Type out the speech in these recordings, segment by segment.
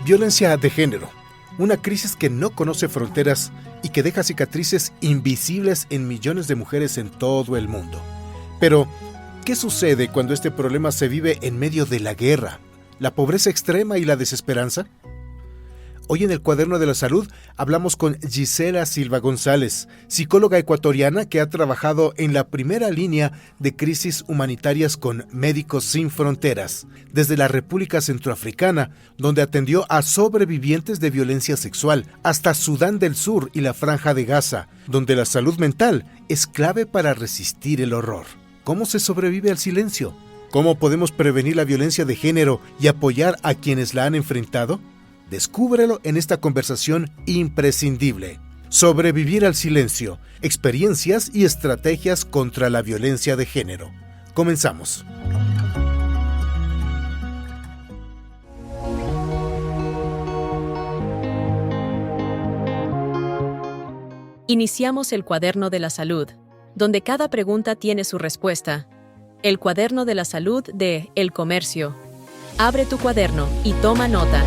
Violencia de género, una crisis que no conoce fronteras y que deja cicatrices invisibles en millones de mujeres en todo el mundo. Pero, ¿qué sucede cuando este problema se vive en medio de la guerra, la pobreza extrema y la desesperanza? Hoy en el Cuaderno de la Salud hablamos con Gisela Silva González, psicóloga ecuatoriana que ha trabajado en la primera línea de crisis humanitarias con Médicos Sin Fronteras, desde la República Centroafricana, donde atendió a sobrevivientes de violencia sexual, hasta Sudán del Sur y la Franja de Gaza, donde la salud mental es clave para resistir el horror. ¿Cómo se sobrevive al silencio? ¿Cómo podemos prevenir la violencia de género y apoyar a quienes la han enfrentado? Descúbrelo en esta conversación imprescindible. Sobrevivir al silencio, experiencias y estrategias contra la violencia de género. Comenzamos. Iniciamos el Cuaderno de la Salud, donde cada pregunta tiene su respuesta. El Cuaderno de la Salud de El Comercio. Abre tu cuaderno y toma nota.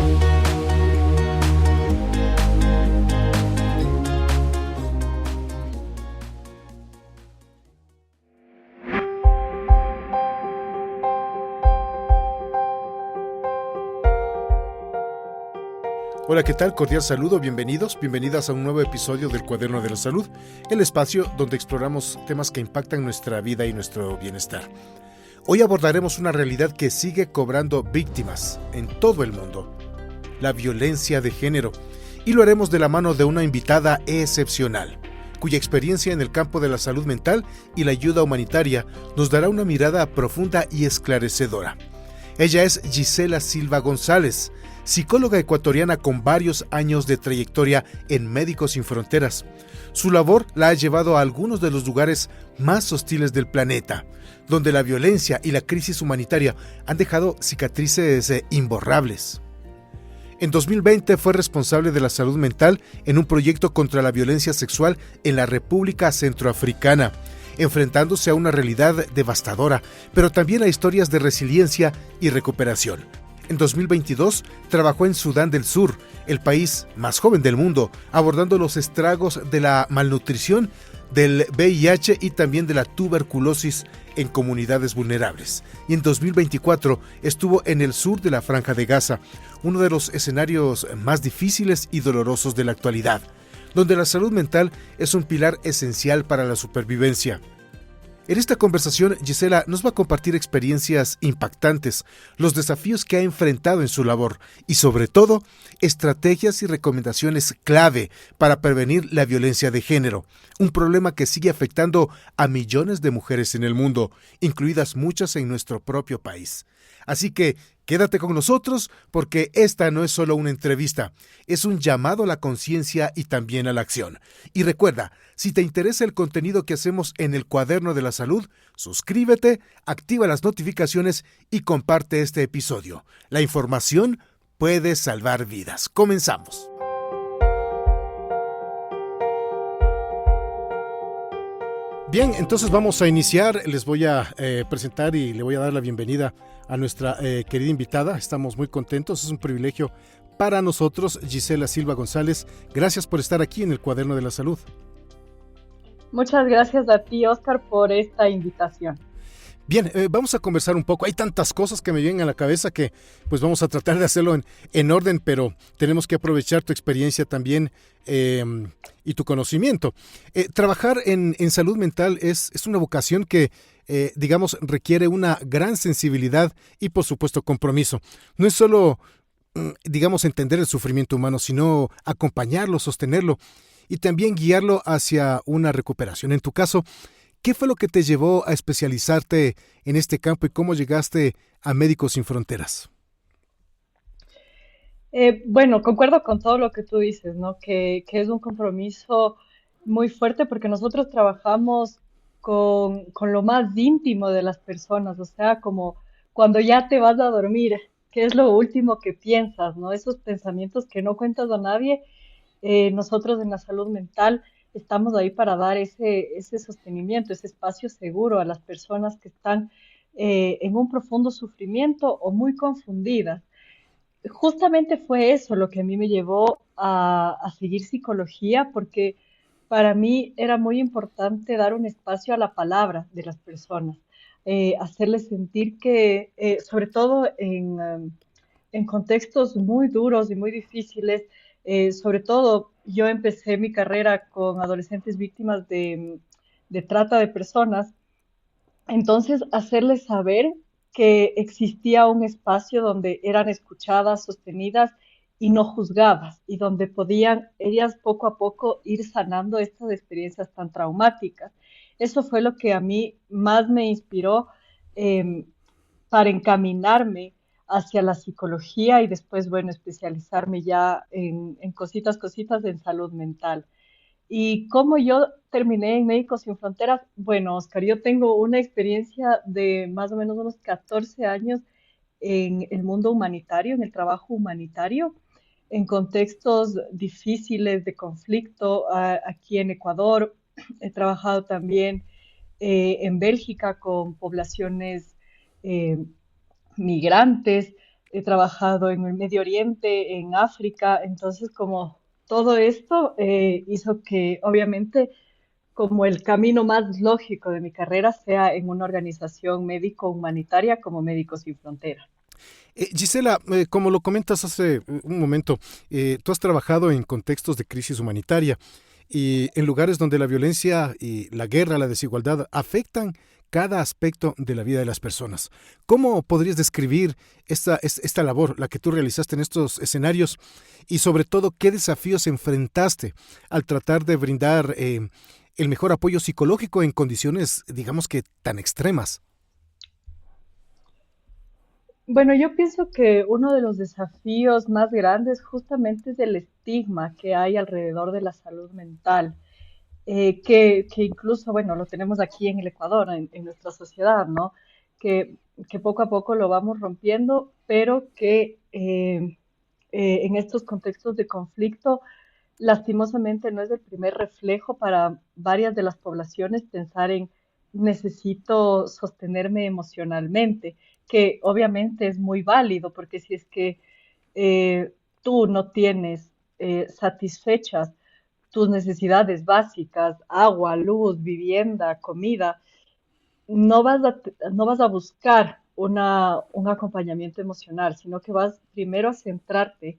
Hola, ¿qué tal? Cordial saludo, bienvenidas a un nuevo episodio del Cuaderno de la Salud, el espacio donde exploramos temas que impactan nuestra vida y nuestro bienestar. Hoy abordaremos una realidad que sigue cobrando víctimas en todo el mundo, la violencia de género, y lo haremos de la mano de una invitada excepcional, cuya experiencia en el campo de la salud mental y la ayuda humanitaria nos dará una mirada profunda y esclarecedora. Ella es Gisela Silva González, psicóloga ecuatoriana con varios años de trayectoria en Médicos Sin Fronteras. Su labor la ha llevado a algunos de los lugares más hostiles del planeta, donde la violencia y la crisis humanitaria han dejado cicatrices imborrables. En 2020 fue responsable de la salud mental en un proyecto contra la violencia sexual en la República Centroafricana, enfrentándose a una realidad devastadora, pero también a historias de resiliencia y recuperación. En 2022 trabajó en Sudán del Sur, el país más joven del mundo, abordando los estragos de la malnutrición, del VIH y también de la tuberculosis en comunidades vulnerables. Y en 2024 estuvo en el sur de la Franja de Gaza, uno de los escenarios más difíciles y dolorosos de la actualidad, donde la salud mental es un pilar esencial para la supervivencia. En esta conversación, Gisela nos va a compartir experiencias impactantes, los desafíos que ha enfrentado en su labor y, sobre todo, estrategias y recomendaciones clave para prevenir la violencia de género, un problema que sigue afectando a millones de mujeres en el mundo, incluidas muchas en nuestro propio país. Así que quédate con nosotros porque esta no es solo una entrevista, es un llamado a la conciencia y también a la acción. Y recuerda, si te interesa el contenido que hacemos en el Cuaderno de la Salud, suscríbete, activa las notificaciones y comparte este episodio. La información puede salvar vidas. Comenzamos. Bien, entonces vamos a iniciar. Les voy a presentar y le voy a dar la bienvenida a nuestra querida invitada. Estamos muy contentos, es un privilegio para nosotros. Gisela Silva González, gracias por estar aquí en el Cuaderno de la Salud. Muchas gracias a ti, Oscar, por esta invitación. Bien, vamos a conversar un poco. Hay tantas cosas que me vienen a la cabeza que pues vamos a tratar de hacerlo en orden, pero tenemos que aprovechar tu experiencia también y tu conocimiento. Trabajar en salud mental es una vocación que, digamos, requiere una gran sensibilidad y, por supuesto, compromiso. No es solo, digamos, entender el sufrimiento humano, sino acompañarlo, sostenerlo y también guiarlo hacia una recuperación. En tu caso, ¿qué fue lo que te llevó a especializarte en este campo y cómo llegaste a Médicos Sin Fronteras? Bueno, concuerdo con todo lo que tú dices, ¿no? Que es un compromiso muy fuerte porque nosotros trabajamos con lo más íntimo de las personas, o sea, como cuando ya te vas a dormir, ¿qué es lo último que piensas, ¿no? Esos pensamientos que no cuentas a nadie, nosotros en la salud mental estamos ahí para dar ese sostenimiento, ese espacio seguro a las personas que están en un profundo sufrimiento o muy confundidas. justamente fue eso lo que a mí me llevó a seguir psicología, porque para mí era muy importante dar un espacio a la palabra de las personas, hacerles sentir que, sobre todo en contextos muy duros y muy difíciles, sobre todo yo empecé mi carrera con adolescentes víctimas de trata de personas. Entonces, hacerles saber que existía un espacio donde eran escuchadas, sostenidas y no juzgadas, y donde podían ellas poco a poco ir sanando estas experiencias tan traumáticas. Eso fue lo que a mí más me inspiró eh, para encaminarme hacia la psicología y después, bueno, especializarme ya en cositas en salud mental. Y cómo yo terminé en Médicos Sin Fronteras, bueno, Oscar, yo tengo una experiencia de más o menos unos 14 años en el mundo humanitario, en el trabajo humanitario, en contextos difíciles de conflicto, aquí en Ecuador. He trabajado también en Bélgica con poblaciones eh, migrantes, he trabajado en el Medio Oriente, en África, entonces como todo esto hizo que obviamente como el camino más lógico de mi carrera sea en una organización médico-humanitaria como Médicos Sin Fronteras. Gisela, como lo comentas hace un momento, tú has trabajado en contextos de crisis humanitaria y en lugares donde la violencia y la guerra, la desigualdad afectan cada aspecto de la vida de las personas. ¿Cómo podrías describir esta labor, la que tú realizaste en estos escenarios y sobre todo qué desafíos enfrentaste al tratar de brindar el mejor apoyo psicológico en condiciones, digamos que tan extremas? Bueno, yo pienso que uno de los desafíos más grandes justamente es el estigma que hay alrededor de la salud mental, que incluso, bueno, lo tenemos aquí en el Ecuador, en nuestra sociedad, ¿no? Que, que poco a poco lo vamos rompiendo, pero que en estos contextos de conflicto, lastimosamente no es el primer reflejo para varias de las poblaciones pensar en necesito sostenerme emocionalmente, que obviamente es muy válido, porque si es que tú no tienes satisfechas tus necesidades básicas, agua, luz, vivienda, comida, no vas a buscar un acompañamiento emocional, sino que vas primero a centrarte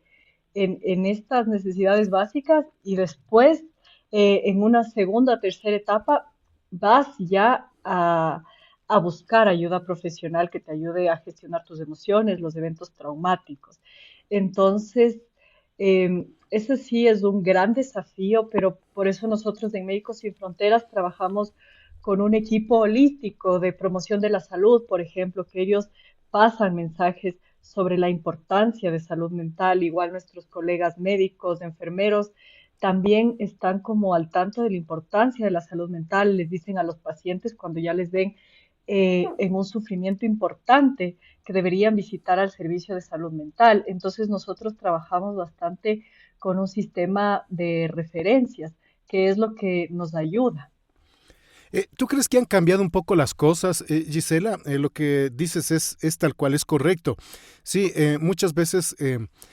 en estas necesidades básicas y después, en una segunda o tercera etapa, vas ya a buscar ayuda profesional que te ayude a gestionar tus emociones, los eventos traumáticos. Entonces, ese sí es un gran desafío, pero por eso nosotros en Médicos Sin Fronteras trabajamos con un equipo holístico de promoción de la salud, por ejemplo, que ellos pasan mensajes sobre la importancia de salud mental. Igual nuestros colegas médicos, enfermeros, también están como al tanto de la importancia de la salud mental. Les dicen a los pacientes cuando ya les ven en un sufrimiento importante que deberían visitar al servicio de salud mental. Entonces nosotros trabajamos bastante con un sistema de referencias, que es lo que nos ayuda. ¿Tú crees que han cambiado un poco las cosas, Gisela? Lo que dices es tal cual, es correcto. Sí, muchas veces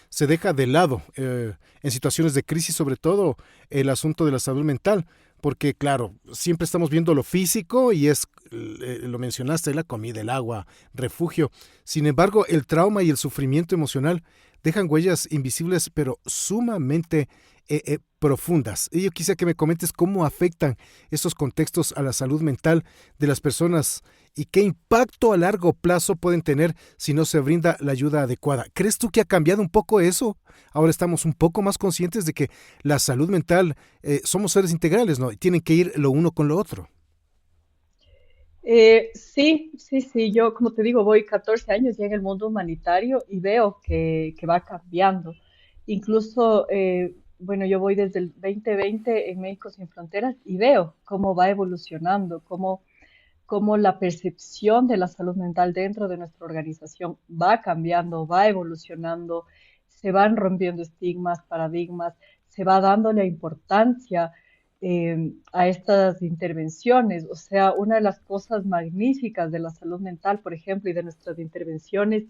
se deja de lado, en situaciones de crisis, sobre todo, el asunto de la salud mental, porque claro, siempre estamos viendo lo físico y lo mencionaste, la comida, el agua, refugio. Sin embargo, el trauma y el sufrimiento emocional dejan huellas invisibles, pero sumamente profundas. Y yo quisiera que me comentes cómo afectan estos contextos a la salud mental de las personas y qué impacto a largo plazo pueden tener si no se brinda la ayuda adecuada. ¿Crees tú que ha cambiado un poco eso? Ahora estamos un poco más conscientes de que la salud mental, somos seres integrales, ¿no? Y tienen que ir lo uno con lo otro. Sí, yo como te digo, voy 14 años ya en el mundo humanitario y veo que va cambiando. Incluso, bueno, yo voy desde el 2020 en Médicos Sin Fronteras y veo cómo va evolucionando, cómo la percepción de la salud mental dentro de nuestra organización va cambiando, va evolucionando, se van rompiendo estigmas, paradigmas, se va dando la importancia a estas intervenciones. O sea, una de las cosas magníficas de la salud mental, por ejemplo, y de nuestras intervenciones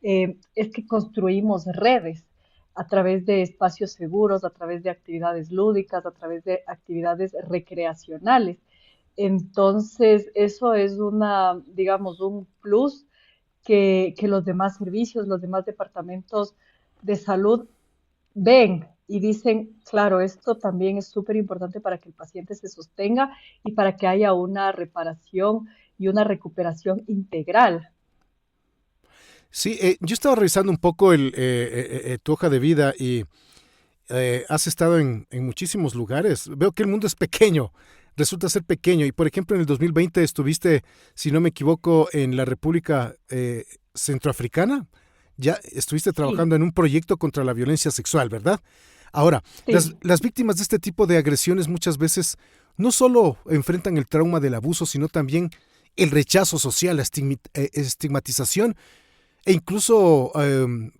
es que construimos redes a través de espacios seguros, a través de actividades lúdicas, a través de actividades recreacionales. Entonces, eso es una, digamos, un plus que los demás servicios, los demás departamentos de salud ven y dicen, claro, esto también es súper importante para que el paciente se sostenga y para que haya una reparación y una recuperación integral. Sí, yo estaba revisando un poco tu hoja de vida y has estado en muchísimos lugares. Veo que el mundo es pequeño, resulta ser pequeño. Y por ejemplo, en el 2020 estuviste, si no me equivoco, en la República Centroafricana. Ya estuviste Sí, trabajando en un proyecto contra la violencia sexual, ¿verdad? Ahora, sí. las víctimas de este tipo de agresiones muchas veces no solo enfrentan el trauma del abuso, sino también el rechazo social, la estigmatización e incluso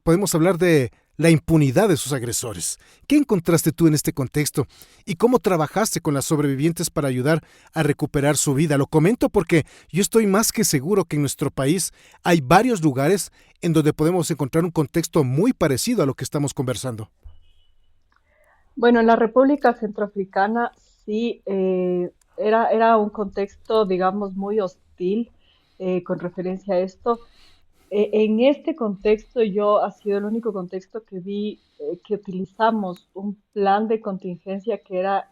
podemos hablar de la impunidad de sus agresores. ¿Qué encontraste tú en este contexto y cómo trabajaste con las sobrevivientes para ayudar a recuperar su vida? Lo comento porque yo estoy más que seguro que en nuestro país hay varios lugares en donde podemos encontrar un contexto muy parecido a lo que estamos conversando. Bueno, en la República Centroafricana sí era un contexto, digamos, muy hostil con referencia a esto. En este contexto yo ha sido el único contexto que vi que utilizamos un plan de contingencia que era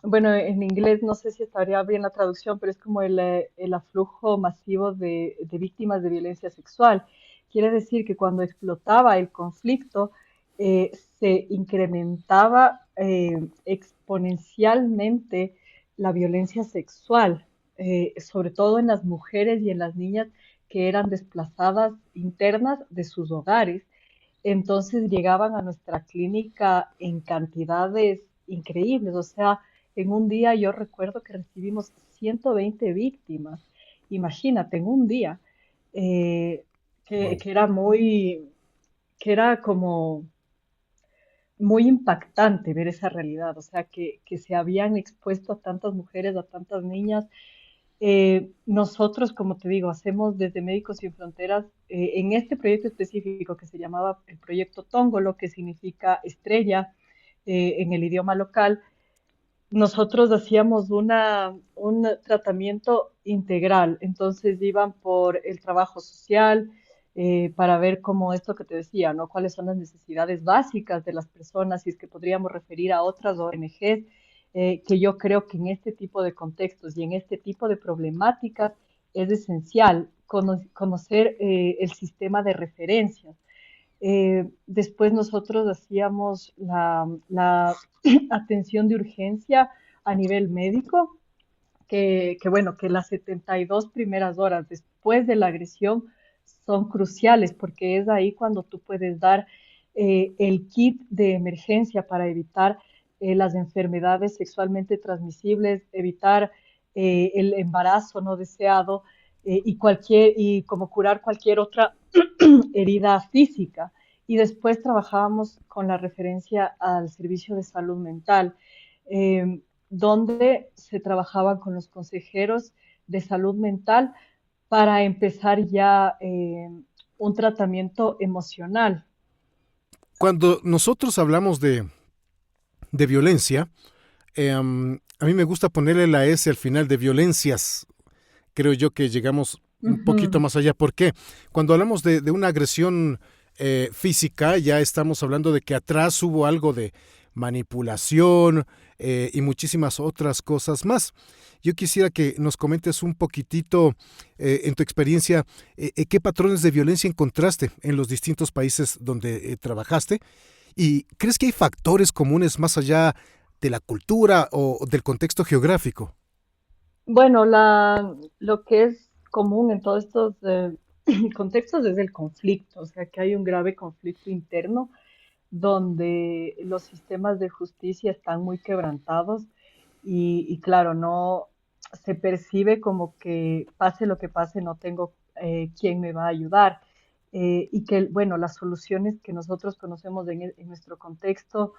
bueno, en inglés no sé si estaría bien la traducción, pero es como el aflujo masivo de víctimas de violencia sexual. Quiere decir que cuando explotaba el conflicto, se incrementaba exponencialmente la violencia sexual, sobre todo en las mujeres y en las niñas que eran desplazadas internas de sus hogares. Entonces llegaban a nuestra clínica en cantidades increíbles, o sea, en un día yo recuerdo que recibimos 120 víctimas. Imagínate, en un día, eh, Wow. que era que era como muy impactante ver esa realidad, o sea, que se habían expuesto a tantas mujeres, a tantas niñas. Nosotros, como te digo, hacemos desde Médicos Sin Fronteras, en este proyecto específico que se llamaba el proyecto Tóngolo, que significa estrella en el idioma local, nosotros hacíamos un tratamiento integral, entonces iban por el trabajo social para ver cómo esto que te decía, ¿no? Cuáles son las necesidades básicas de las personas, si es que podríamos referir a otras ONGs, que yo creo que en este tipo de contextos y en este tipo de problemáticas es esencial conocer el sistema de referencias. Después nosotros hacíamos la atención de urgencia a nivel médico, bueno, que las 72 primeras horas después de la agresión son cruciales porque es ahí cuando tú puedes dar el kit de emergencia para evitar las enfermedades sexualmente transmisibles, evitar el embarazo no deseado y como curar cualquier otra herida física. Y después trabajábamos con la referencia al servicio de salud mental, donde se trabajaban con los consejeros de salud mental para empezar ya un tratamiento emocional. Cuando nosotros hablamos de violencia, a mí me gusta ponerle la S al final de violencias. Creo yo que llegamos un poquito Ujú. más allá. ¿Por qué? Cuando hablamos de una agresión física, ya estamos hablando de que atrás hubo algo de manipulación y muchísimas otras cosas más. Yo quisiera que nos comentes un poquitito en tu experiencia qué patrones de violencia encontraste en los distintos países donde trabajaste y crees que hay factores comunes más allá de la cultura o del contexto geográfico. Bueno, lo que es común en todos estos contextos es el conflicto, o sea, que hay un grave conflicto interno donde los sistemas de justicia están muy quebrantados y claro, no se percibe como que pase lo que pase, no tengo quién me va a ayudar. Y que, bueno, las soluciones que nosotros conocemos en nuestro contexto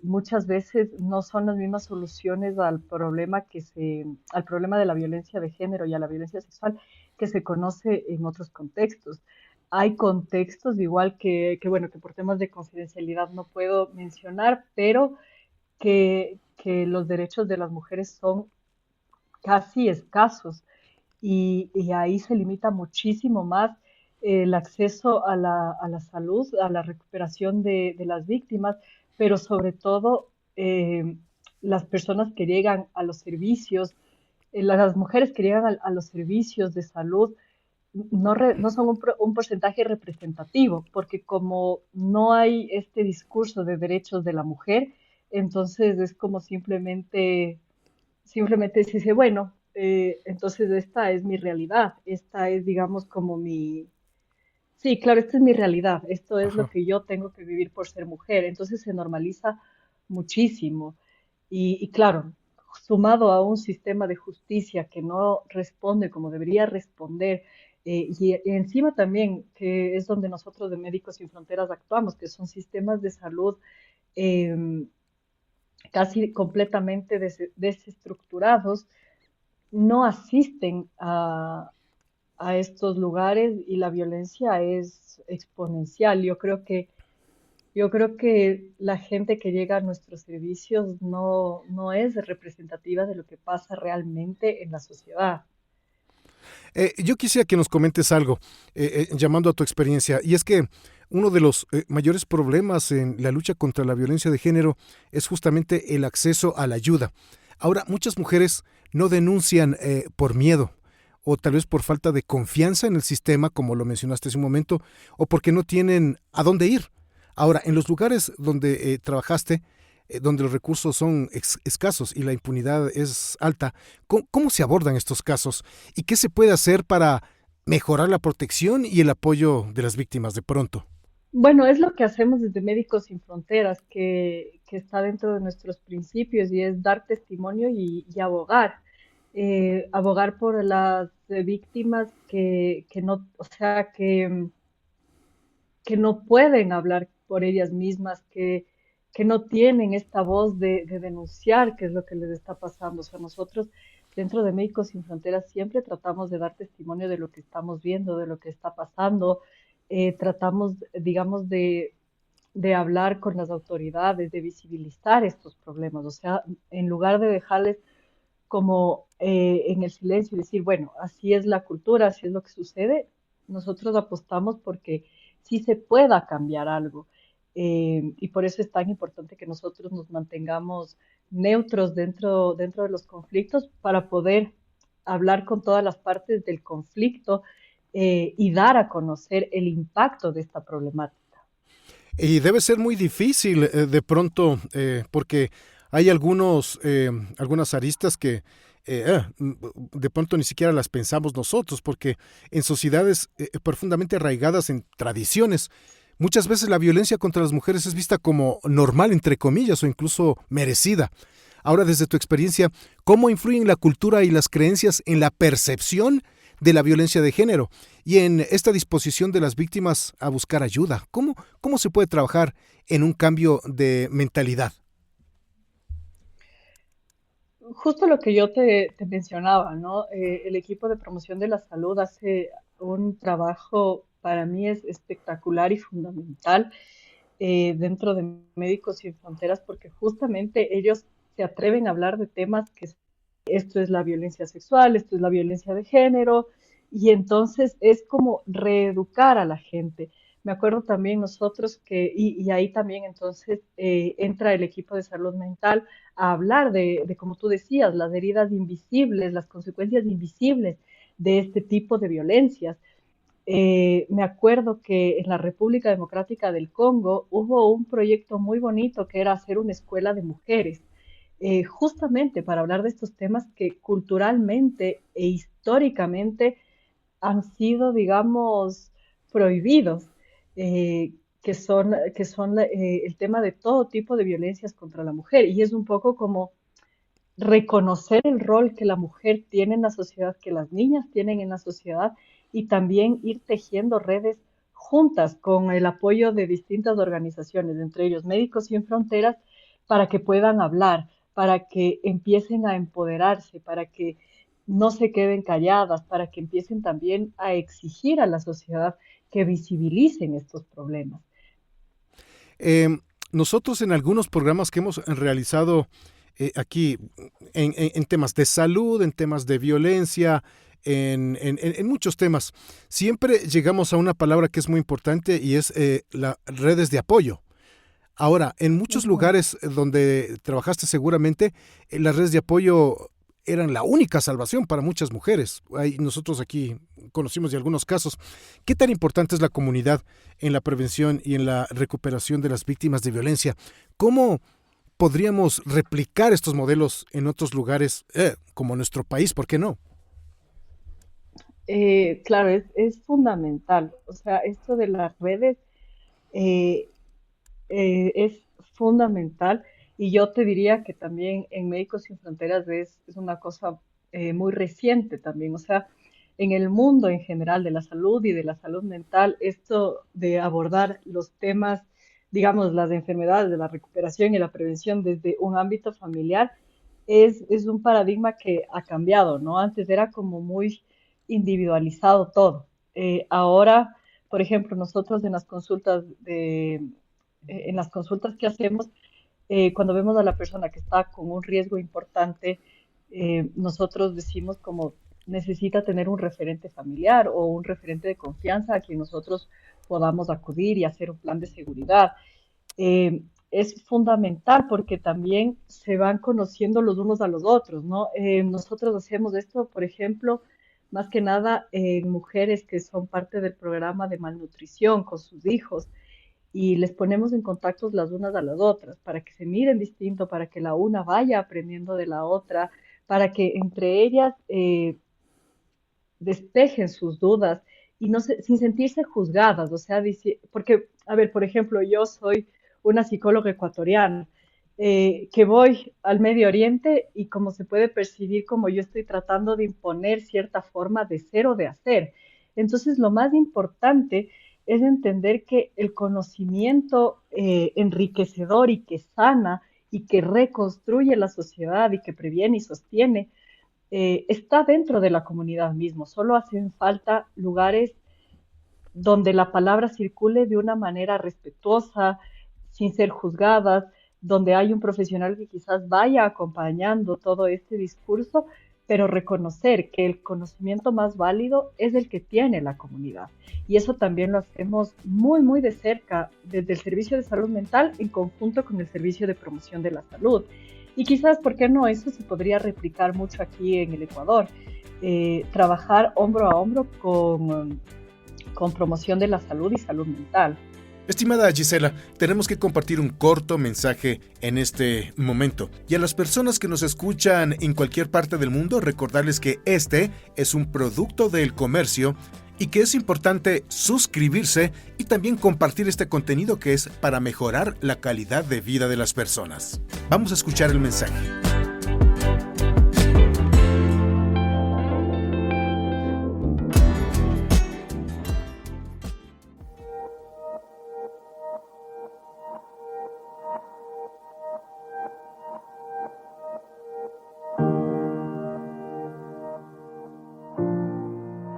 muchas veces no son las mismas soluciones al problema de la violencia de género y a la violencia sexual que se conoce en otros contextos. Hay contextos, igual bueno, que por temas de confidencialidad no puedo mencionar, pero que los derechos de las mujeres son casi escasos y ahí se limita muchísimo más el acceso a la salud, a la recuperación de las víctimas, pero sobre todo las personas que llegan a los servicios, las mujeres que llegan a los servicios de salud no son un porcentaje representativo, porque como no hay este discurso de derechos de la mujer, entonces es como simplemente se dice, bueno, entonces esta es mi realidad, esta es, digamos, como sí, claro, esta es mi realidad, esto es lo Ajá. que yo tengo que vivir por ser mujer, entonces se normaliza muchísimo. Y claro, sumado a un sistema de justicia que no responde como debería responder, y encima también, que es donde nosotros de Médicos Sin Fronteras actuamos, que son sistemas de salud eh, casi completamente desestructurados, no asisten a estos lugares y la violencia es exponencial. Yo creo que la gente que llega a nuestros servicios no es representativa de lo que pasa realmente en la sociedad. Yo quisiera que nos comentes algo, llamando a tu experiencia, y es que uno de los mayores problemas en la lucha contra la violencia de género es justamente el acceso a la ayuda. Ahora, muchas mujeres no denuncian por miedo, o tal vez por falta de confianza en el sistema, como lo mencionaste hace un momento, o porque no tienen a dónde ir. Ahora, en los lugares donde trabajaste, donde los recursos son escasos y la impunidad es alta, ¿cómo se abordan estos casos? ¿Y qué se puede hacer para mejorar la protección y el apoyo de las víctimas de pronto? Bueno, es lo que hacemos desde Médicos Sin Fronteras, que está dentro de nuestros principios y es dar testimonio y abogar. Abogar por las víctimas que no, o sea, que no pueden hablar por ellas mismas, que no tienen esta voz de denunciar qué es lo que les está pasando. O sea, nosotros dentro de Médicos Sin Fronteras siempre tratamos de dar testimonio de lo que estamos viendo, de lo que está pasando. Tratamos, digamos, de hablar con las autoridades, de visibilizar estos problemas. O sea, en lugar de dejarles como en el silencio y decir, bueno, así es la cultura, así es lo que sucede, nosotros apostamos porque sí se pueda cambiar algo. Y por eso es tan importante que nosotros nos mantengamos neutros dentro de los conflictos para poder hablar con todas las partes del conflicto y dar a conocer el impacto de esta problemática. Y debe ser muy difícil de pronto, porque hay algunas aristas que de pronto ni siquiera las pensamos nosotros, porque en sociedades profundamente arraigadas en tradiciones, muchas veces la violencia contra las mujeres es vista como normal, entre comillas, o incluso merecida. Ahora, desde tu experiencia, ¿cómo influyen la cultura y las creencias en la percepción de la violencia de género y en esta disposición de las víctimas a buscar ayuda? ¿Cómo se puede trabajar en un cambio de mentalidad? Justo lo que yo te mencionaba, ¿no? El equipo de promoción de la salud hace un trabajo, para mí es espectacular y fundamental dentro de Médicos Sin Fronteras, porque justamente ellos se atreven a hablar de temas que esto es la violencia sexual, esto es la violencia de género, y entonces es como reeducar a la gente. Me acuerdo también nosotros y ahí también entonces entra el equipo de salud mental a hablar como tú decías, las heridas invisibles, las consecuencias invisibles de este tipo de violencias. Me acuerdo que en la República Democrática del Congo hubo un proyecto muy bonito que era hacer una escuela de mujeres, justamente para hablar de estos temas que culturalmente e históricamente han sido, digamos, prohibidos, que son el tema de todo tipo de violencias contra la mujer. Y es un poco como reconocer el rol que la mujer tiene en la sociedad, que las niñas tienen en la sociedad y también ir tejiendo redes juntas con el apoyo de distintas organizaciones, entre ellos Médicos Sin Fronteras, para que puedan hablar, para que empiecen a empoderarse, para que no se queden calladas, para que empiecen también a exigir a la sociedad que visibilicen estos problemas. Nosotros en algunos programas que hemos realizado aquí en temas de salud, en temas de violencia, en muchos temas, siempre llegamos a una palabra que es muy importante y es las redes de apoyo. Ahora, en muchos lugares donde trabajaste seguramente, las redes de apoyo eran la única salvación para muchas mujeres. Nosotros aquí conocimos de algunos casos. ¿Qué tan importante es la comunidad en la prevención y en la recuperación de las víctimas de violencia? ¿Cómo podríamos replicar estos modelos en otros lugares, como nuestro país? ¿Por qué no? Claro, es fundamental. O sea, esto de las redes eh, es fundamental y yo te diría que también en Médicos Sin Fronteras es una cosa muy reciente también. O sea, en el mundo en general de la salud y de la salud mental, esto de abordar los temas, digamos, las enfermedades de la recuperación y la prevención desde un ámbito familiar es un paradigma que ha cambiado, ¿no? Antes era como muy individualizado todo. Ahora, por ejemplo, nosotros en las consultas que hacemos, cuando vemos a la persona que está con un riesgo importante, nosotros decimos como necesita tener un referente familiar o un referente de confianza a quien nosotros podamos acudir y hacer un plan de seguridad. Es fundamental porque también se van conociendo los unos a los otros, ¿no? Nosotros hacemos esto, por ejemplo, más que nada en mujeres que son parte del programa de malnutrición con sus hijos y les ponemos en contacto las unas a las otras para que se miren distinto, para que la una vaya aprendiendo de la otra, para que entre ellas despejen sus dudas y sin sentirse juzgadas, o sea, porque, a ver, por ejemplo, yo soy una psicóloga ecuatoriana que voy al Medio Oriente y como se puede percibir como yo estoy tratando de imponer cierta forma de ser o de hacer. Entonces, lo más importante es entender que el conocimiento enriquecedor y que sana y que reconstruye la sociedad y que previene y sostiene está dentro de la comunidad mismo. Solo hacen falta lugares donde la palabra circule de una manera respetuosa, sin ser juzgadas, donde hay un profesional que quizás vaya acompañando todo este discurso, pero reconocer que el conocimiento más válido es el que tiene la comunidad. Y eso también lo hacemos muy, muy de cerca desde el Servicio de Salud Mental en conjunto con el Servicio de Promoción de la Salud. Y quizás, ¿por qué no? Eso se podría replicar mucho aquí en el Ecuador. Trabajar hombro a hombro con promoción de la salud y salud mental. Estimada Gisela, tenemos que compartir un corto mensaje en este momento. Y a las personas que nos escuchan en cualquier parte del mundo, recordarles que este es un producto del comercio y que es importante suscribirse y también compartir este contenido que es para mejorar la calidad de vida de las personas. Vamos a escuchar el mensaje.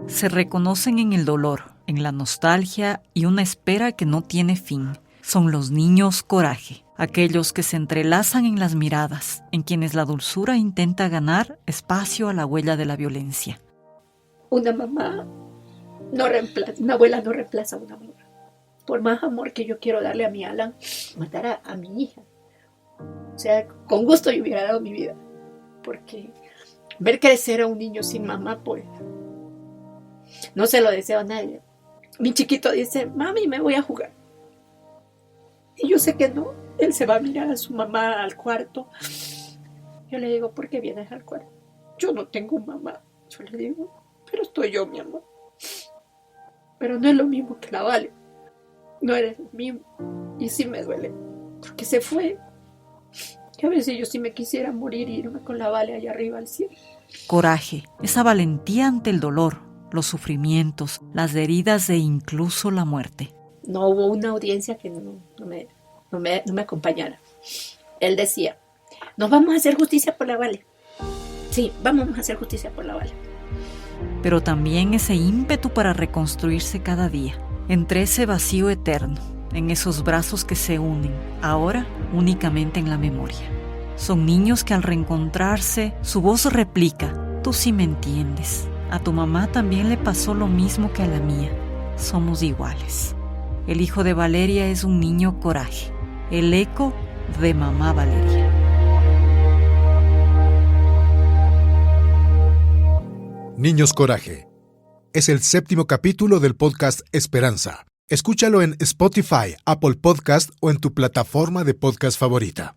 Se reconocen en el dolor, en la nostalgia y una espera que no tiene fin. Son los niños coraje, aquellos que se entrelazan en las miradas, en quienes la dulzura intenta ganar espacio a la huella de la violencia. Una mamá no reemplaza, una abuela no reemplaza a una mamá. Por más amor que yo quiero darle a mi Alan, matar a mi hija. O sea, con gusto yo hubiera dado mi vida. Porque ver crecer a un niño sin mamá, pues, no se lo deseo a nadie. Mi chiquito dice, mami, me voy a jugar. Y yo sé que no. Él se va a mirar a su mamá al cuarto. Yo le digo, ¿por qué vienes al cuarto? Yo no tengo mamá. Yo le digo, pero estoy yo, mi amor. Pero no es lo mismo que la Vale. No eres lo mismo. Y sí me duele. Porque se fue. Que a veces yo sí me quisiera morir y irme con la Vale allá arriba al cielo. Coraje, esa valentía ante el dolor, los sufrimientos, las heridas e incluso la muerte. No hubo una audiencia que no me acompañara. Él decía, nos vamos a hacer justicia por la Vale. Sí, vamos a hacer justicia por la Vale. Pero también ese ímpetu para reconstruirse cada día, entre ese vacío eterno, en esos brazos que se unen, ahora únicamente en la memoria. Son niños que al reencontrarse, su voz replica, tú sí me entiendes. A tu mamá también le pasó lo mismo que a la mía. Somos iguales. El hijo de Valeria es un niño coraje, el eco de mamá Valeria. Niños Coraje. Es el 7º capítulo del podcast Esperanza. Escúchalo en Spotify, Apple Podcast o en tu plataforma de podcast favorita.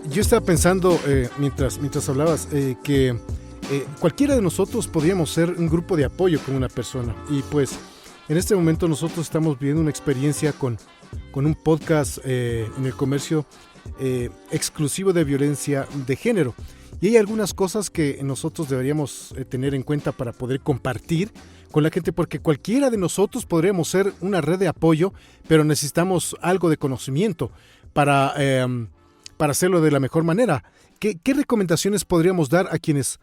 Yo estaba pensando, mientras hablabas, que cualquiera de nosotros podríamos ser un grupo de apoyo con una persona. Y pues, en este momento nosotros estamos viviendo una experiencia con un podcast en el comercio exclusivo de violencia de género. Y hay algunas cosas que nosotros deberíamos tener en cuenta para poder compartir con la gente, porque cualquiera de nosotros podríamos ser una red de apoyo, pero necesitamos algo de conocimiento para hacerlo de la mejor manera. ¿Qué recomendaciones podríamos dar a quienes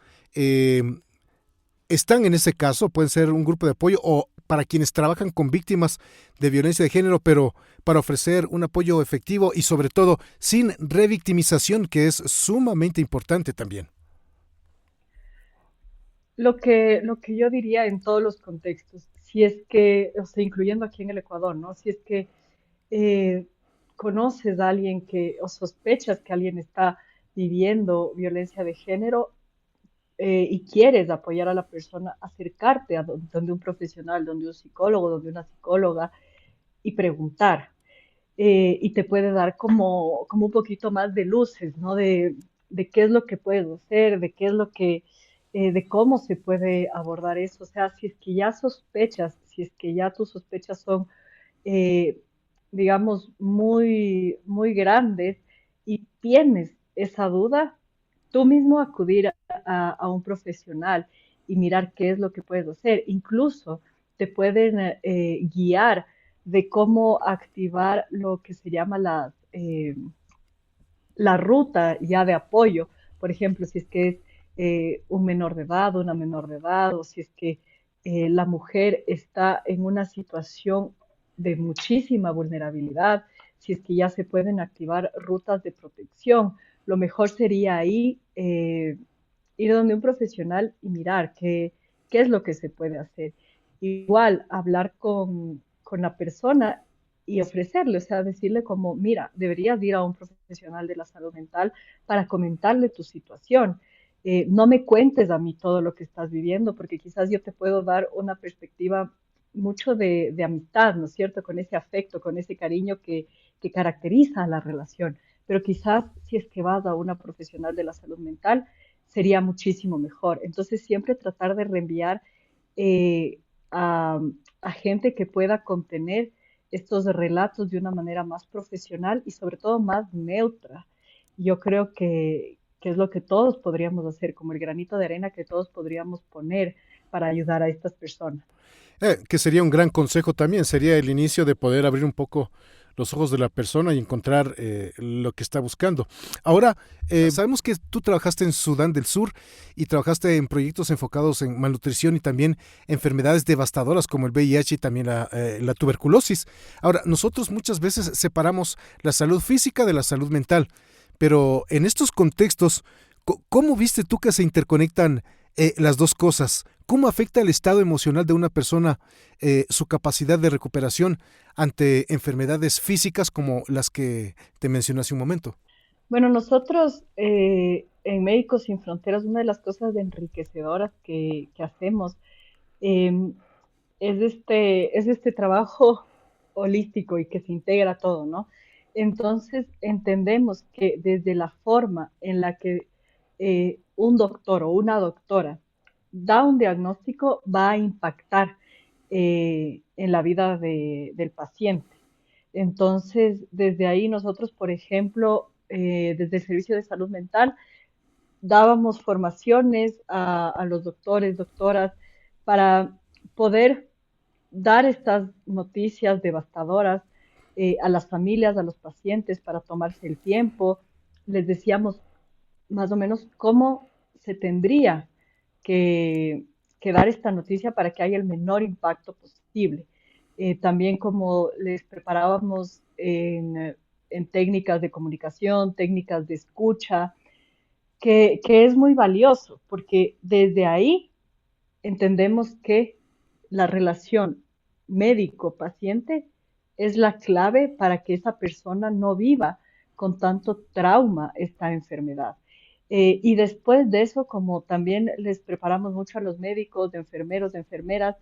están en ese caso? Pueden ser un grupo de apoyo o para quienes trabajan con víctimas de violencia de género, pero para ofrecer un apoyo efectivo y sobre todo sin revictimización, que es sumamente importante también. Lo que yo diría en todos los contextos, si es que, o sea, incluyendo aquí en el Ecuador, ¿no? Si es que eh, conoces a alguien o sospechas que alguien está viviendo violencia de género, y quieres apoyar a la persona, acercarte a donde un profesional, donde un psicólogo, donde una psicóloga y preguntar. Y te puede dar como un poquito más de luces, ¿no? De qué es lo que puedes hacer, de qué es de cómo se puede abordar eso. O sea, si es que ya sospechas, si es que ya tus sospechas son, eh, digamos, muy, muy grandes y tienes esa duda, tú mismo acudir a un profesional y mirar qué es lo que puedes hacer. Incluso te pueden guiar de cómo activar lo que se llama la ruta ya de apoyo. Por ejemplo, si es que es un menor de edad, una menor de edad, o si es que la mujer está en una situación de muchísima vulnerabilidad, si es que ya se pueden activar rutas de protección. Lo mejor sería ahí ir donde un profesional y mirar qué es lo que se puede hacer. Igual, hablar con la persona y ofrecerle, o sea, decirle como, mira, deberías ir a un profesional de la salud mental para comentarle tu situación. No me cuentes a mí todo lo que estás viviendo, porque quizás yo te puedo dar una perspectiva mucho de amistad, ¿no es cierto? Con ese afecto, con ese cariño que caracteriza a la relación. Pero quizás si es que vas a una profesional de la salud mental, sería muchísimo mejor. Entonces, siempre tratar de reenviar eh, a, a gente que pueda contener estos relatos de una manera más profesional y sobre todo más neutra. Yo creo que es lo que todos podríamos hacer, como el granito de arena que todos podríamos poner para ayudar a estas personas. Que sería un gran consejo también, sería el inicio de poder abrir un poco los ojos de la persona y encontrar lo que está buscando. Ahora, sabemos que tú trabajaste en Sudán del Sur y trabajaste en proyectos enfocados en malnutrición y también enfermedades devastadoras como el VIH y también la tuberculosis. Ahora, nosotros muchas veces separamos la salud física de la salud mental, pero en estos contextos, ¿cómo viste tú que se interconectan las dos cosas? ¿Cómo afecta el estado emocional de una persona su capacidad de recuperación ante enfermedades físicas como las que te mencioné hace un momento? Bueno, nosotros en Médicos Sin Fronteras, una de las cosas enriquecedoras que hacemos eh, es este trabajo holístico y que se integra todo, ¿no? Entonces entendemos que desde la forma en la que un doctor o una doctora da un diagnóstico va a impactar en la vida del paciente. Entonces, desde ahí nosotros, por ejemplo, desde el Servicio de Salud Mental, dábamos formaciones a los doctores, doctoras, para poder dar estas noticias devastadoras a las familias, a los pacientes, para tomarse el tiempo. Les decíamos más o menos cómo se tendría que, que dar esta noticia para que haya el menor impacto posible. También como les preparábamos en técnicas de comunicación, técnicas de escucha, que es muy valioso, porque desde ahí entendemos que la relación médico-paciente es la clave para que esa persona no viva con tanto trauma esta enfermedad. Y después de eso, como también les preparamos mucho a los médicos, de enfermeros, de enfermeras,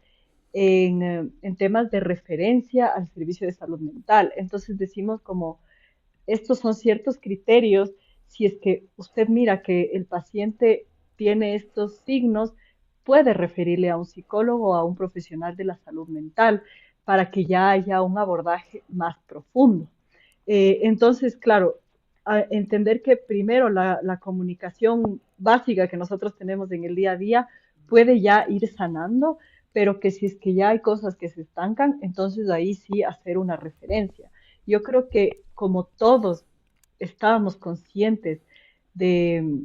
en temas de referencia al servicio de salud mental. Entonces decimos como estos son ciertos criterios. Si es que usted mira que el paciente tiene estos signos, puede referirle a un psicólogo o a un profesional de la salud mental para que ya haya un abordaje más profundo. Entonces, claro, entender que primero la comunicación básica que nosotros tenemos en el día a día puede ya ir sanando, pero que si es que ya hay cosas que se estancan, entonces ahí sí hacer una referencia. Yo creo que como todos estábamos conscientes de,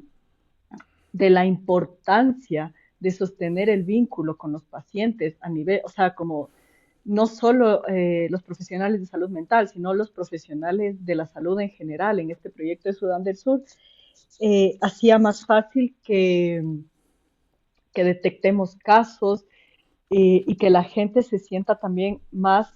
de la importancia de sostener el vínculo con los pacientes a nivel, o sea, como no solo los profesionales de salud mental, sino los profesionales de la salud en general en este proyecto de Sudán del Sur, hacía más fácil que detectemos casos y que la gente se sienta también más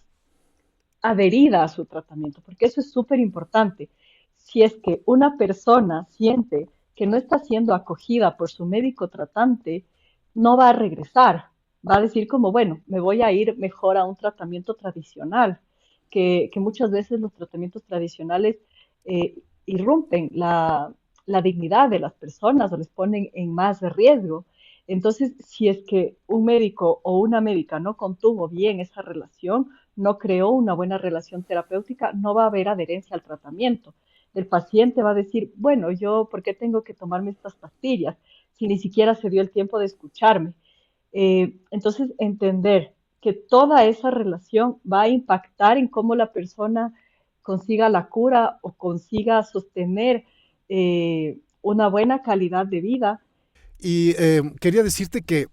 adherida a su tratamiento, porque eso es súper importante. Si es que una persona siente que no está siendo acogida por su médico tratante, no va a regresar, va a decir como, bueno, me voy a ir mejor a un tratamiento tradicional, que muchas veces los tratamientos tradicionales irrumpen la dignidad de las personas o les ponen en más riesgo. Entonces, si es que un médico o una médica no contuvo bien esa relación, no creó una buena relación terapéutica, no va a haber adherencia al tratamiento. El paciente va a decir, bueno, yo, ¿por qué tengo que tomarme estas pastillas si ni siquiera se dio el tiempo de escucharme? Entonces, entender que toda esa relación va a impactar en cómo la persona consiga la cura o consiga sostener una buena calidad de vida. Y quería decirte que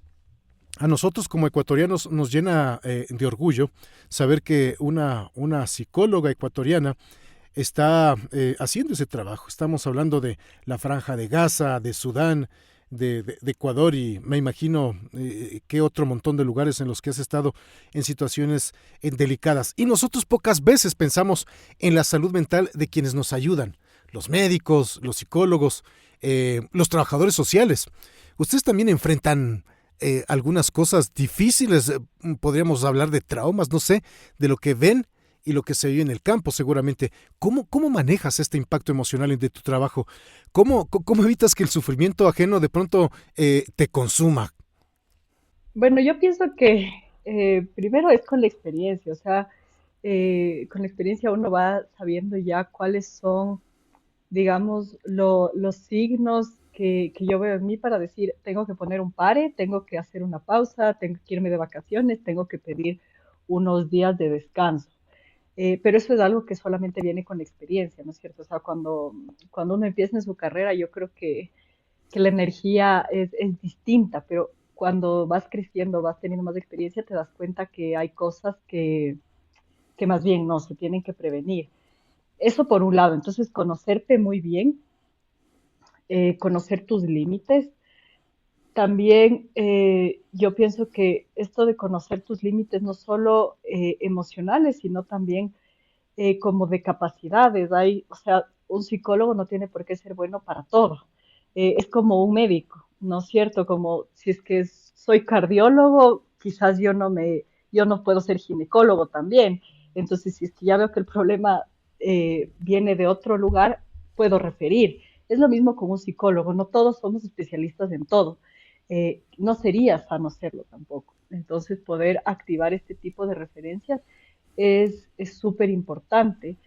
a nosotros como ecuatorianos nos llena de orgullo saber que una psicóloga ecuatoriana está haciendo ese trabajo. Estamos hablando de la Franja de Gaza, de Sudán, de Ecuador y me imagino qué otro montón de lugares en los que has estado en situaciones delicadas. Y nosotros pocas veces pensamos en la salud mental de quienes nos ayudan, los médicos, los psicólogos, los trabajadores sociales. Ustedes también enfrentan algunas cosas difíciles, podríamos hablar de traumas, no sé, de lo que ven y lo que se vive en el campo seguramente. ¿Cómo manejas este impacto emocional de tu trabajo? ¿Cómo evitas que el sufrimiento ajeno de pronto te consuma? Bueno, yo pienso que primero es con la experiencia, o sea, con la experiencia uno va sabiendo ya cuáles son, digamos, los signos que yo veo en mí para decir, tengo que poner un pare, tengo que hacer una pausa, tengo que irme de vacaciones, tengo que pedir unos días de descanso. Pero eso es algo que solamente viene con la experiencia, ¿no es cierto? O sea, cuando uno empieza en su carrera, yo creo que la energía es distinta, pero cuando vas creciendo, vas teniendo más experiencia, te das cuenta que hay cosas que más bien no se tienen que prevenir. Eso por un lado, entonces conocerte muy bien, conocer tus límites. También yo pienso que esto de conocer tus límites no solo emocionales, sino también como de capacidades. O sea, un psicólogo no tiene por qué ser bueno para todo. Es como un médico, ¿no es cierto? Como si es que soy cardiólogo, quizás yo no puedo ser ginecólogo también. Entonces, si es que ya veo que el problema viene de otro lugar, puedo referir. Es lo mismo con un psicólogo, no todos somos especialistas en todo. No sería sano serlo tampoco. Entonces, poder activar este tipo de referencias es súper importante.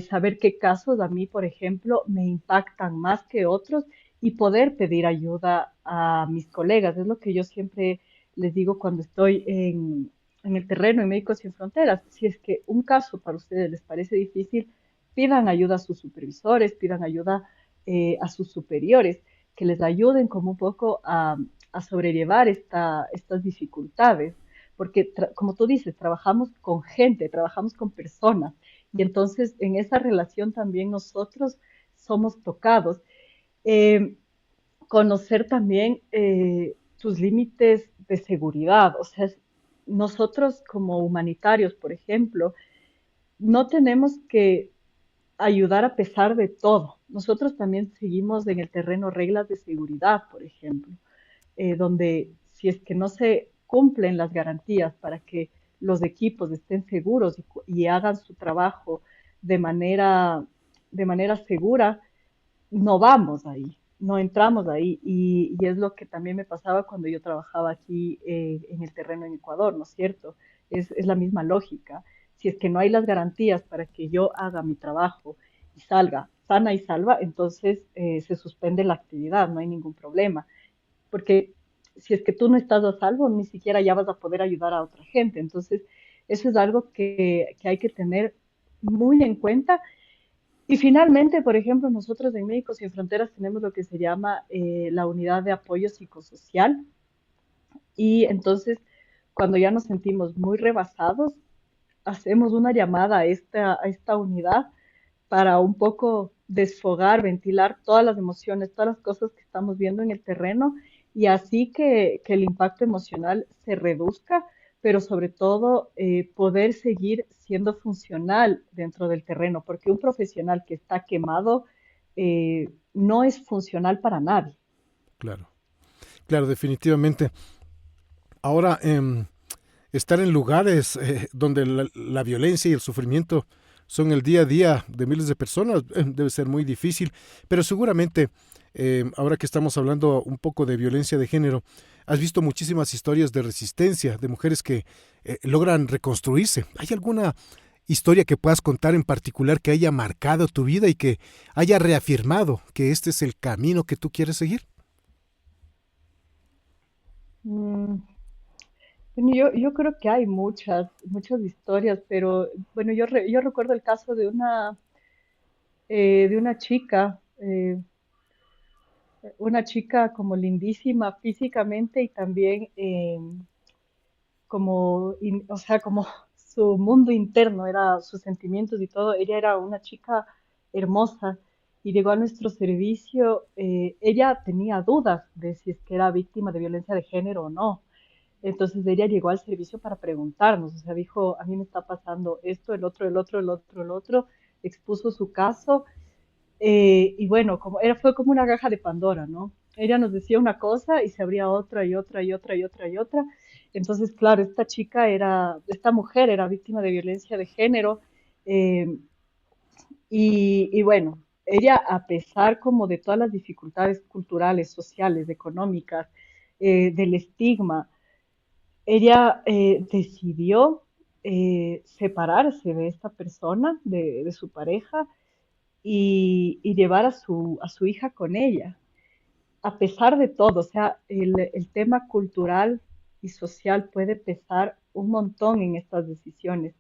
saber qué casos a mí, por ejemplo, me impactan más que otros y poder pedir ayuda a mis colegas. Es lo que yo siempre les digo cuando estoy en el terreno en Médicos Sin Fronteras. Si es que un caso para ustedes les parece difícil, pidan ayuda a sus supervisores, pidan ayuda a sus superiores, que les ayuden como un poco a sobrellevar estas dificultades. Porque, como tú dices, trabajamos con gente, trabajamos con personas y entonces en esa relación también nosotros somos tocados. Eh, Conocer también tus límites de seguridad. O sea, nosotros como humanitarios, por ejemplo, no tenemos que ayudar a pesar de todo. Nosotros también seguimos en el terreno reglas de seguridad, por ejemplo, donde si es que no se cumplen las garantías para que los equipos estén seguros y hagan su trabajo de manera, de manera segura, no vamos ahí, no entramos ahí. Y es lo que también me pasaba cuando yo trabajaba aquí en el terreno en Ecuador, ¿no es cierto? Es la misma lógica. Si es que no hay las garantías para que yo haga mi trabajo y salga sana y salva, entonces se suspende la actividad, no hay ningún problema. Porque si es que tú no estás a salvo, ni siquiera ya vas a poder ayudar a otra gente. Entonces, eso es algo que hay que tener muy en cuenta y finalmente, por ejemplo, nosotros en Médicos Sin Fronteras tenemos lo que se llama la unidad de apoyo psicosocial y entonces cuando ya nos sentimos muy rebasados, hacemos una llamada a esta unidad para un poco desfogar, ventilar todas las emociones, todas las cosas que estamos viendo en el terreno y así que el impacto emocional se reduzca, pero sobre todo poder seguir siendo funcional dentro del terreno, porque un profesional que está quemado no es funcional para nadie. Claro, claro, definitivamente. Ahora, estar en lugares donde la violencia y el sufrimiento son el día a día de miles de personas debe ser muy difícil, pero seguramente ahora que estamos hablando un poco de violencia de género, has visto muchísimas historias de resistencia, de mujeres que logran reconstruirse. ¿Hay alguna historia que puedas contar en particular que haya marcado tu vida y que haya reafirmado que este es el camino que tú quieres seguir? Mm, bueno, yo creo que hay muchas historias, pero bueno, yo recuerdo el caso de una chica como lindísima físicamente y también o sea, como su mundo interno, era sus sentimientos y todo. Ella era una chica hermosa y llegó a nuestro servicio. Ella tenía dudas de si es que era víctima de violencia de género o no. Entonces ella llegó al servicio para preguntarnos, o sea, dijo, a mí me está pasando esto, el otro, el otro, el otro, el otro, expuso su caso y bueno, fue como una caja de Pandora, ¿no? Ella nos decía una cosa y se abría otra y otra y otra y otra y otra. Entonces, claro, esta mujer era víctima de violencia de género eh, y bueno, ella a pesar como de todas las dificultades culturales, sociales, económicas, del estigma, ella decidió separarse de esta persona, de su pareja, y llevar a su hija con ella, a pesar de todo. O sea, el tema cultural y social puede pesar un montón en estas decisiones.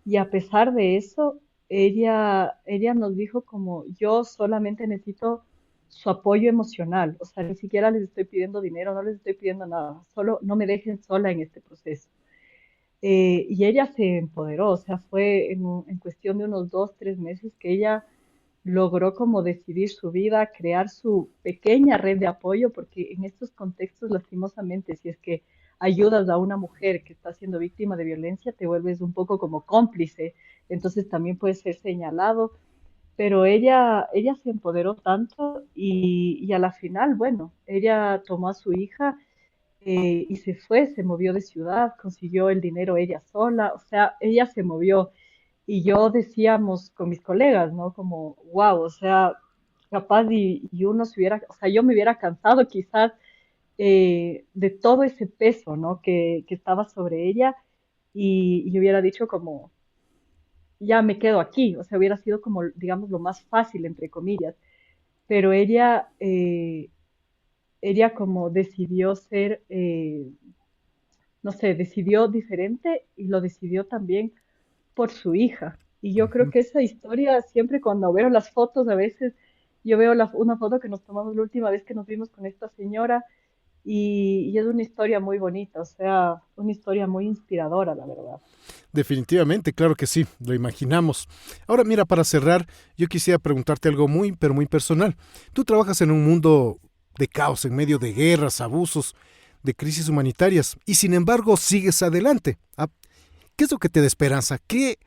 Y a pesar de eso, ella nos dijo como, yo solamente necesito su apoyo emocional. O sea, ni siquiera les estoy pidiendo dinero, no les estoy pidiendo nada, solo no me dejen sola en este proceso. Y ella se empoderó, o sea, fue en cuestión de unos 2, 3 meses que ella logró como decidir su vida, crear su pequeña red de apoyo, porque en estos contextos, lastimosamente, si es que ayudas a una mujer que está siendo víctima de violencia, te vuelves un poco como cómplice, entonces también puedes ser señalado, pero ella se empoderó tanto y a la final, bueno, ella tomó a su hija y se fue, se movió de ciudad, consiguió el dinero ella sola, o sea, ella se movió. Y yo decíamos con mis colegas, ¿no? Como, wow, o sea, capaz y uno se hubiera, o sea, yo me hubiera cansado quizás de todo ese peso, ¿no? Que estaba sobre ella y hubiera dicho como, ya me quedo aquí, o sea, hubiera sido como, digamos, lo más fácil, entre comillas, pero ella como decidió ser, no sé, decidió diferente y lo decidió también por su hija. Y yo creo Ujú. que esa historia, siempre cuando veo las fotos, a veces yo veo una foto que nos tomamos la última vez que nos vimos con esta señora y es una historia muy bonita, o sea, una historia muy inspiradora, la verdad. Definitivamente, claro que sí, lo imaginamos. Ahora, mira, para cerrar, yo quisiera preguntarte algo muy, pero muy personal. Tú trabajas en un mundo de caos, en medio de guerras, abusos, de crisis humanitarias, y sin embargo sigues adelante. ¿Ah? ¿Qué es lo que te da esperanza? ¿Qué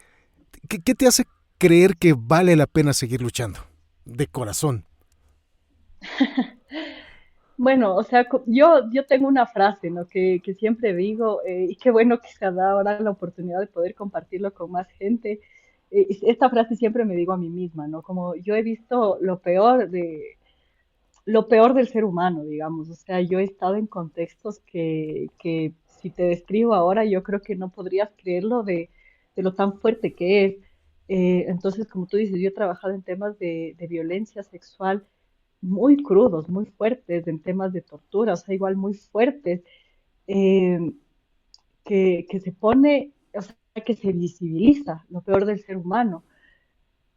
te hace creer que vale la pena seguir luchando? De corazón. Bueno, o sea, yo tengo una frase, ¿no? Que siempre digo, y qué bueno que se ha dado ahora la oportunidad de poder compartirlo con más gente. Esta frase siempre me digo a mí misma, ¿no? Como yo he visto lo peor del ser humano, digamos. O sea, yo he estado en contextos que si te describo ahora, yo creo que no podrías creerlo de lo tan fuerte que es. Entonces, como tú dices, yo he trabajado en temas de violencia sexual muy crudos, muy fuertes, en temas de tortura, o sea, igual muy fuertes, eh, que se pone, o sea, que se visibiliza lo peor del ser humano.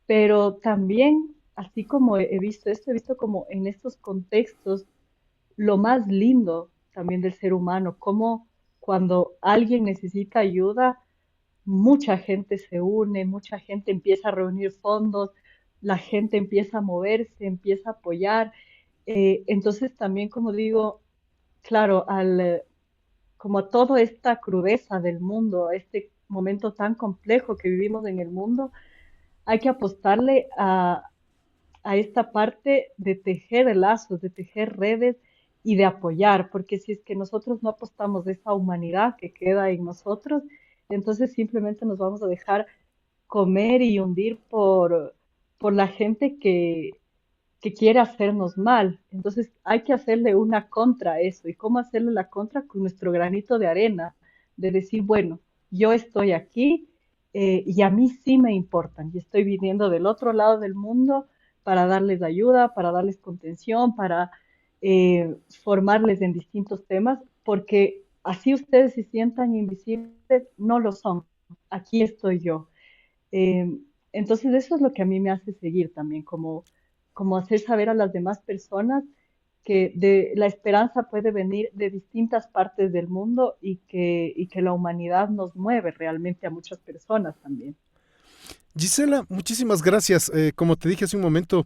Pero también, así como he visto esto, he visto como en estos contextos lo más lindo también del ser humano, como cuando alguien necesita ayuda, mucha gente se une, mucha gente empieza a reunir fondos, la gente empieza a moverse, empieza a apoyar. Entonces también, como digo, claro, como a toda esta crudeza del mundo, a este momento tan complejo que vivimos en el mundo, hay que apostarle a esta parte de tejer lazos, de tejer redes y de apoyar, porque si es que nosotros no apostamos de esa humanidad que queda en nosotros, entonces simplemente nos vamos a dejar comer y hundir por la gente que quiere hacernos mal. Entonces hay que hacerle una contra a eso. ¿Y cómo hacerle la contra? Con nuestro granito de arena, de decir, bueno, yo estoy aquí y a mí sí me importan y estoy viniendo del otro lado del mundo para darles ayuda, para darles contención, para formarles en distintos temas, porque así ustedes se sientan invisibles, no lo son. Aquí estoy yo. Eh, entonces eso es lo que a mí me hace seguir también, como hacer saber a las demás personas que la esperanza puede venir de distintas partes del mundo y que la humanidad nos mueve realmente a muchas personas también. Gisela, muchísimas gracias. Como te dije hace un momento,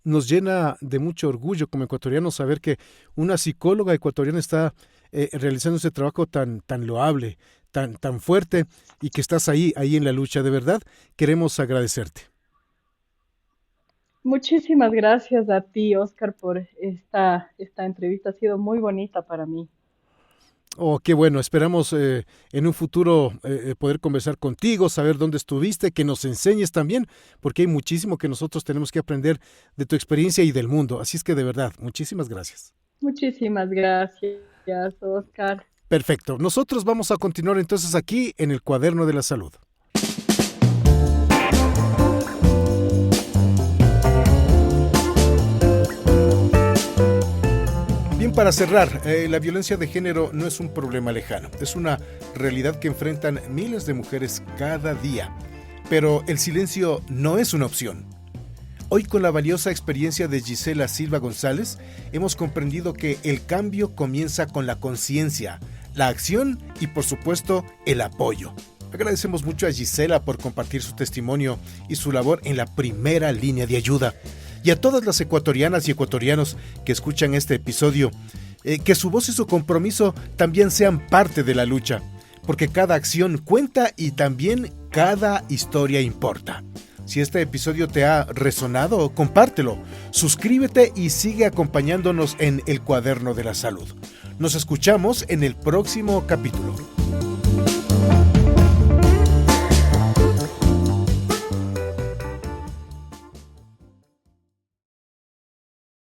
nos llena de mucho orgullo como ecuatorianos saber que una psicóloga ecuatoriana está realizando ese trabajo tan loable, tan fuerte y que estás ahí en la lucha. De verdad, queremos agradecerte. Muchísimas gracias a ti, Oscar, por esta entrevista. Ha sido muy bonita para mí. Oh, qué bueno. Esperamos en un futuro poder conversar contigo, saber dónde estuviste, que nos enseñes también, porque hay muchísimo que nosotros tenemos que aprender de tu experiencia y del mundo. Así es que de verdad, muchísimas gracias. Muchísimas gracias, Oscar. Perfecto. Nosotros vamos a continuar entonces aquí en el Cuaderno de la Salud. Bien, para cerrar, la violencia de género no es un problema lejano, es una realidad que enfrentan miles de mujeres cada día. Pero el silencio no es una opción. Hoy, con la valiosa experiencia de Gisela Silva González, hemos comprendido que el cambio comienza con la conciencia, la acción y, por supuesto, el apoyo. Agradecemos mucho a Gisela por compartir su testimonio y su labor en la primera línea de ayuda. Y a todas las ecuatorianas y ecuatorianos que escuchan este episodio, que su voz y su compromiso también sean parte de la lucha, porque cada acción cuenta y también cada historia importa. Si este episodio te ha resonado, compártelo, suscríbete y sigue acompañándonos en El Cuaderno de la Salud. Nos escuchamos en el próximo capítulo.